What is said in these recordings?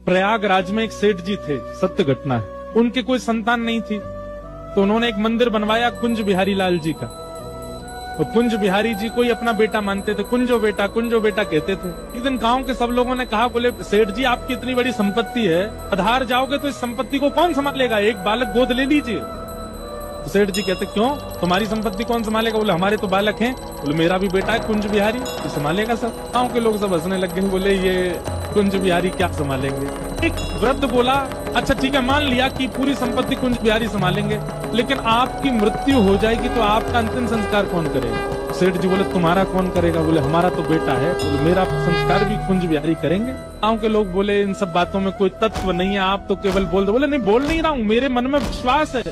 प्रयागराज में एक सेठ जी थे, सत्य घटना है, उनके कोई संतान नहीं थी, तो उन्होंने एक मंदिर बनवाया कुंज बिहारी लाल जी का। तो कुंज बिहारी जी को ही अपना बेटा मानते थे, कुंजो बेटा कहते थे। एक दिन गांव के सब लोगों ने कहा, बोले सेठ जी आपकी इतनी बड़ी संपत्ति है, आधार जाओगे तो इस संपत्ति को कौन संभालेगा, एक बालक गोद ले लीजिए। तो सेठ जी कहते क्यों, तुम्हारी संपत्ति कौन संभालेगा? बोले हमारे तो बालक हैं। बोले मेरा भी बेटा है कुंज बिहारी, ये संभालेगा सब। गांव के लोग सब हंसने लग गए, बोले ये कुंज बिहारी क्या संभालेंगे। एक वृद्ध बोला, अच्छा ठीक है, मान लिया कि पूरी संपत्ति कुंज बिहारी संभालेंगे, लेकिन आपकी मृत्यु हो जाएगी तो आपका अंतिम संस्कार कौन करेगा? सेठ जी बोले तुम्हारा कौन करेगा? बोले हमारा तो बेटा है। बोले मेरा संस्कार भी कुंज बिहारी करेंगे। गांव के लोग बोले इन सब बातों में कोई तत्व नहीं है, आप तो केवल बोल दो। बोले नहीं, बोल नहीं रहा हूँ, मेरे मन में विश्वास है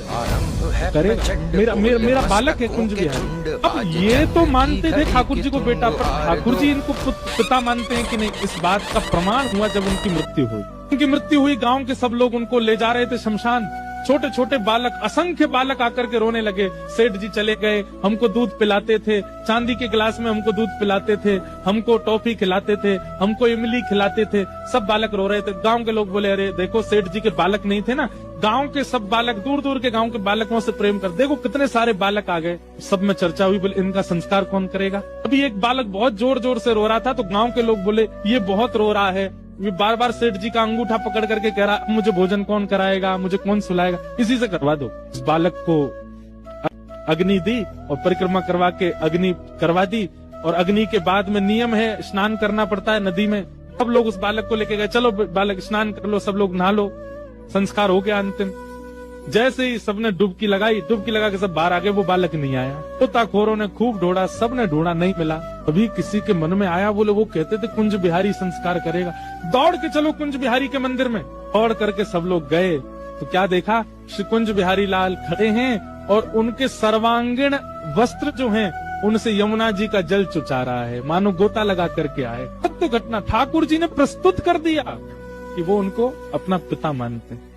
करेगा, मेरा बालक है कुंज बिहारी। अब ये तो मानते थे ठाकुर जी को बेटा, पर ठाकुर जी इनको पिता मानते हैं कि नहीं, इस बात का प्रमाण हुआ जब उनकी मृत्यु हुई। उनकी मृत्यु हुई, गांव के सब लोग उनको ले जा रहे थे शमशान। छोटे छोटे बालक, असंख्य बालक आकर के रोने लगे। सेठ जी चले गए, हमको दूध पिलाते थे, चांदी के गिलास में हमको दूध पिलाते थे, हमको टॉफी खिलाते थे, हमको इमली खिलाते थे। सब बालक रो रहे थे। गांव के लोग बोले अरे देखो, सेठ जी के बालक नहीं थे ना, गांव के सब बालक, दूर दूर के गांव के बालकों से प्रेम कर, देखो कितने सारे बालक आ गए। सब में चर्चा हुई, बोले इनका संस्कार कौन करेगा। अभी एक बालक बहुत जोर जोर से रो रहा था, तो गांव के लोग बोले ये बहुत रो रहा है, ये बार बार सेठ जी का अंगूठा पकड़ करके कह रहा मुझे भोजन कौन कराएगा, मुझे कौन सुलाएगा, इसी से करवा दो। उस बालक को अग्नि दी और परिक्रमा करवा के अग्नि करवा दी। और अग्नि के बाद में नियम है, स्नान करना पड़ता है नदी में। सब लोग उस बालक को लेके गए, चलो बालक स्नान कर लो, सब लोग नहा लो। संस्कार हो गया अंतिम। जैसे ही सबने डुबकी लगाई, डुबकी लगा के सब बाहर आ गए, वो बालक नहीं आया। गोताखोरों ने खूब ढूंढा, सबने ढूंढा, नहीं मिला। अभी किसी के मन में आया, बोले वो कहते थे कुंज बिहारी संस्कार करेगा, दौड़ के चलो कुंज बिहारी के मंदिर में। दौड़ करके सब लोग गए तो क्या देखा, श्री कुंज बिहारी लाल खड़े हैं और उनके सर्वांगीण वस्त्र जो हैं उनसे यमुना जी का जल चुचा रहा है, मानो गोता लगा करके आए। सत्य घटना ठाकुर जी ने प्रस्तुत कर दिया कि वो उनको अपना पिता मानते हैं।